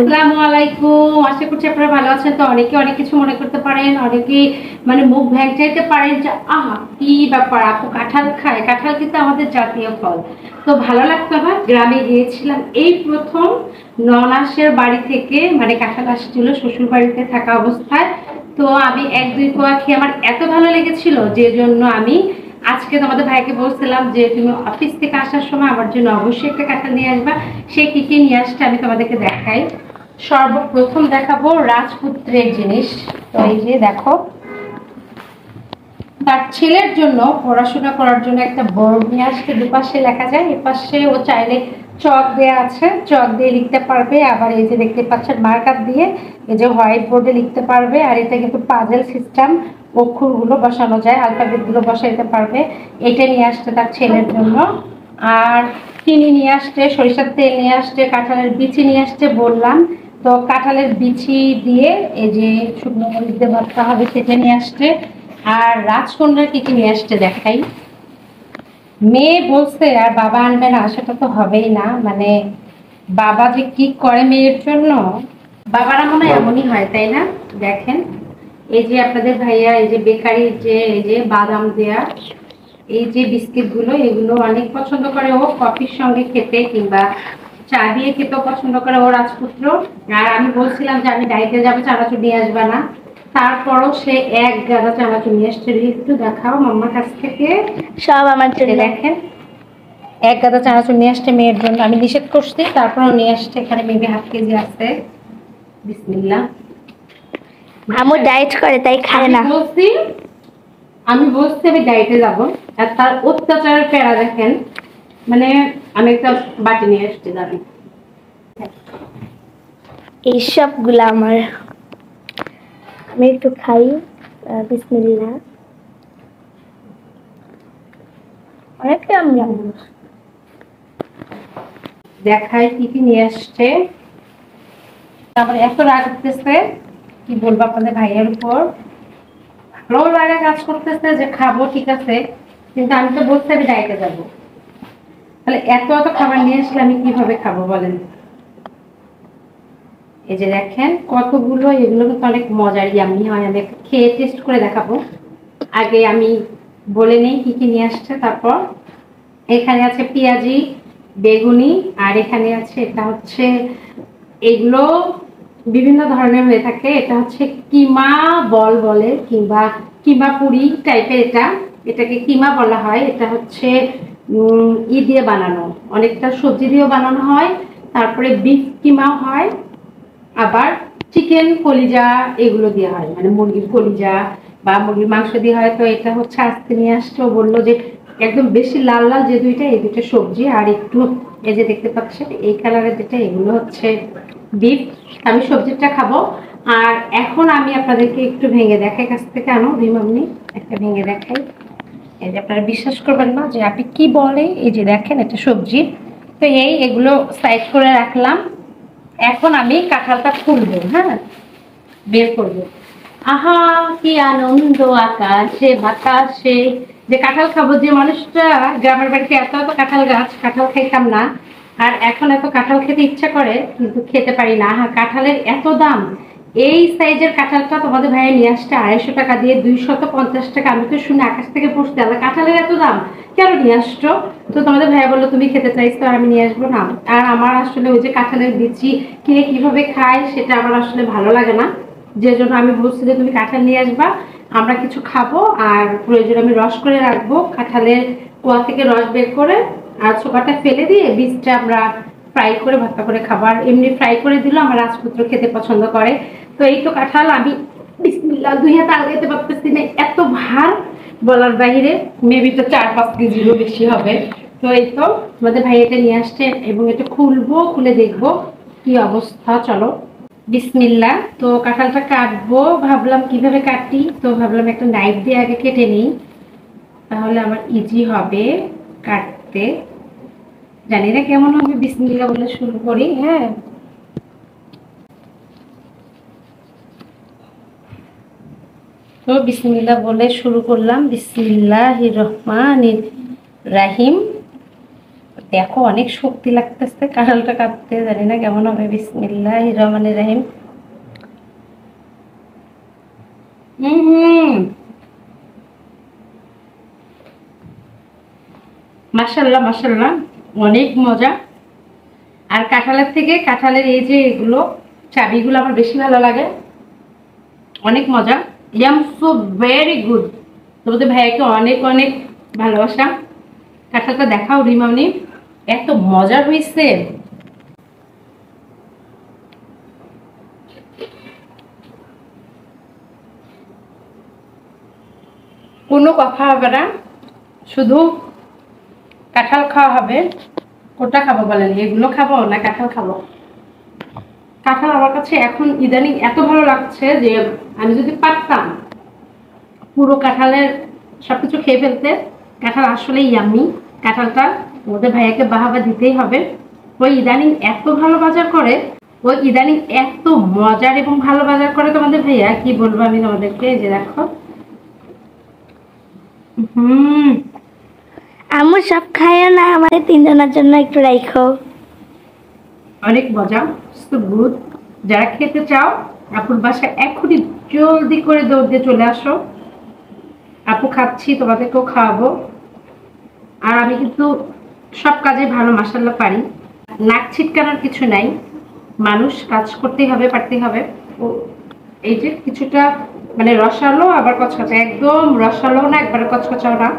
আসসালামু আলাইকুম। আশা করছি আপনারা ভালো আছেন। তো অনেকে অনেক কিছু মনে করতে পারেন, অনেকে মানে মুখ ভ্যাংচাইতে পারেন যে আহা কি ব্যাপার, আপু কাঁঠাল খায়। কাঁঠাল কিন্তু আমাদের জাতীয় ফল। তো ভালো লাগতো না, গ্রামে গিয়েছিলাম এই প্রথম ননাসের বাড়ি থেকে মানে কাঁঠাল আসছিল শ্বশুর বাড়িতে থাকা অবস্থায়। তো আমি এক দুই কোয়া খেয়ে আমার এত ভালো লেগেছিল যে জন্য আমি আজকে তোমাদের ভাইকে বলছিলাম যে তুমি অফিস থেকে আসার সময় আমার জন্য অবশ্যই একটা কাঁঠাল নিয়ে আসবা। সে কি কি নিয়ে আসছে আমি তোমাদেরকে দেখাই। সর্বপ্রথম দেখাবো রাজপুত্রের জিনিস। তো এই যে দেখো, তার ছেলের জন্য পড়াশোনা করার জন্য একটা বোর্ড নিয়ে আসছে। দুপাশে লেখা যায়, এপাশে ও চাইলে চক দেওয়া আছে, চক দিয়ে লিখতে পারবে। আবার এই যে দেখতে পাচ্ছেন মার্কার দিয়ে এই যে হোয়াইট বোর্ডে লিখতে পারবে। আর এটা কিন্তু পাজেল সিস্টেম, অক্ষরগুলো বসানো যায়, আলফাবেট গুলো বসাইতে পারবে। এটা নিয়ে আসছে তার ছেলের জন্য। আর চিনি নিয়ে আসছে, সরিষার তেল নিয়ে আসছে, কাঁঠালের বিচি নিয়ে আসছে বললাম। তো কাঁঠালের বিচি দিয়ে এই যে শুকনো মরিচ দিয়ে ভর্তা হবে সেটা নিয়ে আসছে। আর রাজকন্যার কি কি নিয়ে আসছে দেখাই। মেয়ে বলছে আর বাবা আনবে না, সেটা তো হবেই না। মানে বাবা যে কি করে মেয়ের জন্য, বাবারা মনে হয় এমনই হয়, তাই না? দেখেন এই যে আপনাদের ভাইয়া এই যে বেকারির যে এই যে বাদাম দেয়া এই যে বিস্কিট গুলো, এগুলো অনেক পছন্দ করে ও কফির সঙ্গে খেতে কিংবা চা দিয়ে খেতেও পছন্দ করে ও রাজপুত্র। আর আমি বলছিলাম যে আমি ডাইটে যাবো, চানাচুর নিয়ে আসবা না। তারপরও সে এক গাদা চানাচুর নিয়ে আসছে। একটু দেখাও মাম্মার কাছ থেকে, সব আমার জন্য। দেখেন এক গাদা চানাচুর নিয়ে আসছে মেয়ের জন্য। আমি নিষেধ করছি, তারপরও নিয়ে আসছে। এখানে মেবি হাফ কেজি আছে। বিসমিল্লাহ। আমু ডায়েট করে তাই খায় না। আমি বলছি আমি ডাইটে যাব, আর তার অত্যাচারের প্যারা দেখেন। মানে আমি একটা বাটি নিয়ে আসছি, দাঁড়ান। এই সবগুলো আমার, আমি একটু খাই। বিসমিল্লাহ। অনেকটা আমরা দেখাই কি কি নিয়ে আসছে। তারপরে এত রাগ উঠতেছে, কি বলবো আপনাদের ভাইয়ের উপর। ভালো লাগা কাজ করতেছে যে খাবো, ঠিক আছে, কিন্তু আমি তো বলছি আমি ডাইটে যাবো। তাহলে এত এত খাবার নিয়ে আসলে আমি কিভাবে খাবো বলেন। এই যে দেখেন কতগুলো, এগুলো কিন্তু অনেক মজার ইয়ামি হয়। আমি একটা খেয়ে টেস্ট করে দেখাবো। আগে আমি বলে নেই কি কি নিয়ে আসছে। তারপর এখানে আছে পেঁয়াজি, বেগুনি, আর এখানে আছে এটা হচ্ছে, এগুলো বিভিন্ন ধরনের হয়ে থাকে। এটা হচ্ছে কিমা বল বলে কিংবা কিমা পুরি টাইপের। এটাকে কিমা বলা হয়। এটা হচ্ছে ই দিয়ে বানানো, অনেকটা সবজি দিয়েও বানানো হয়। তারপরে বিফ কিমাও হয়, আবার চিকেন কলিজা এগুলো দিয়ে হয়, মানে মুরগির কলিজা বা মুরগির মাংস দিয়ে হয়। তো এটা হচ্ছে আজকে নিয়ে আসছে। ও বললো যে একদম বেশি লাল লাল যে দুইটা, এই দুটো সবজি, আর একটু এই যে দেখতে পাচ্ছেন এই কালারের যেটা, এগুলো হচ্ছে বিফ। আমি সবজিটা খাবো। আর এখন আমি আপনাদেরকে একটু ভেঙে দেখাই, কাছ থেকে আনো রিমামনি, একটা ভেঙে দেখাই। এই যে আপনারা বিশ্বাস করবেন না যে আপনি কি বলে। এই যে দেখেন এটা সবজি। তো এগুলো সাইড করে রাখলাম। এখন আমি কাঁঠালটা খুলবো, হ্যাঁ, বের করবো। আহা কি আনন্দ আকাশে বাতাসে, যে কাঁঠাল খাবো। যে মানুষটা গ্রামের বাড়িতে এত এত কাঁঠাল গাছ, কাঁঠাল খাইতাম না, আর এখন এত কাঁঠাল খেতে ইচ্ছা করে কিন্তু খেতে পারি না। আহা কাঁঠালের এত দাম। এই সাইজের কাঁঠালটা তোমাদের ভাইয়া নিয়ে আসছে 250 টাকা দিয়ে, 250 টাকা। আমি তো শুনে আকাশ থেকে পড়তে আবার কাঁঠালের এত দাম কেন নিয়ে আসছো। তো তোমাদের ভাইয়া বললো তুমি খেতে চাইছো আর আমি নিয়ে আসবো না। আর আমার আসলে ওই যে কাঁঠালের বিচি কে কিভাবে খায় সেটা আমার আসলে ভালো লাগে না, যে জন্য আমি বলছি যে তুমি কাঁঠাল নিয়ে আসবা, আমরা কিছু খাবো। আর প্রয়োজন আমি রস করে রাখবো, কাঁঠালের কোয়া থেকে রস বের করে, আর ছোকাটা ফেলে দিয়ে বীজটা আমরা ফ্রাই করে ভর্তা করে খাবার। এমনি ফ্রাই করে দিলে আমার রাজপুত্র খেতে পছন্দ করে। তো এই তো কাঁঠাল আমি বিসমিল্লাহ 2 হাতে আলগাইতে পারতেছি না, এত ভার বলার বাহিরে। মেবি তো 4-5 কেজিরও বেশি হবে। তো এই তো আমাদের ভাই এটা নিয়ে আসছে এবং এটা খুলবো, খুলে দেখবো কি অবস্থা। চলো বিসমিল্লাহ। তো কাঁঠালটা কাটবো, ভাবলাম কিভাবে কাটি। তো ভাবলাম একটা নাইফ দিয়ে আগে কেটে নিই, তাহলে আমার ইজি হবে কাটতে। জানি না কেমন হবে, বিসমিল্লাহ বলে শুরু করি। হ্যাঁ, তো বিসমিল্লাহ বলে শুরু করলাম। বিসমিল্লাহির রহমানির রাহিম। দেখো অনেক শক্তি লাগতেছে কাঁঠালটা কাটতে, জানি না কেমন হবে। বিসমিল্লাহির রহমানির রহিম। মাশাআল্লাহ মাশাআল্লাহ, অনেক মজা। আর কাঁঠালের থেকে কাঁঠালের এই যে এগুলো চাবিগুলো আমার বেশি ভালো লাগে, অনেক মজা। Yum so very good. তোমাদের ভাইয়াকে অনেক অনেক ভালোবাসা। কাঁঠালটা দেখাও রিমামনি, এত মজা হয়েছে। কোনো কথা হবে না, শুধু কাঁঠাল খাওয়া হবে। কোনটা খাবো বলেন, এগুলো খাবো না কাঁঠাল খাবো? কাঁঠাল আমার কাছে এখন ইদানিং এত ভালো লাগছে যে আমি যদি পারতাম পুরো কাঁঠালের সবকিছু খেয়ে ফেলতে। কাঁঠাল আসলেই ইয়াম্মি। কাঁঠালটা ওদের ভাইয়াকে বাহাবা দিতেই হবে। ওই ইদানিং এত ভালো বাজার করে, ওই ইদানিং এত মজার এবং ভালো বাজার করে তোমাদের ভাইয়া, কি বলবো আমি তোমাদেরকে। এই যে দেখো, আম্মু সব খায় না, আমাদের তিনজনের জন্য একটু রাখো। অনেক মজা, সো গুড। যারা খেতে চাও আপুর বাসায় এখনই জলদি করে দৌড় দিয়ে চলে আসো। আপু খাচ্ছি, তোমাদেরকেও খাওয়াবো। আর আমি কিন্তু সব কাজে ভালো মাশাআল্লাহ পারি, নাক ছিটকানোর কিছু নাই। মানুষ কাজ করতেই হবে, পারতেই হবে। ও এই যে কিছুটা মানে রসালো আবার কচকচা, একদম রসালো না একবারে কচকচাও না।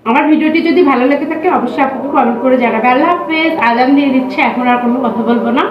আমার ভিডিওটি যদি ভালো লেগে থাকে অবশ্যই আপুকে কমেন্ট করে জানাবে। আল্লাহ হাফেজ। আজান দিয়ে দিচ্ছে, এখন আর কোনো কথা বলবো না।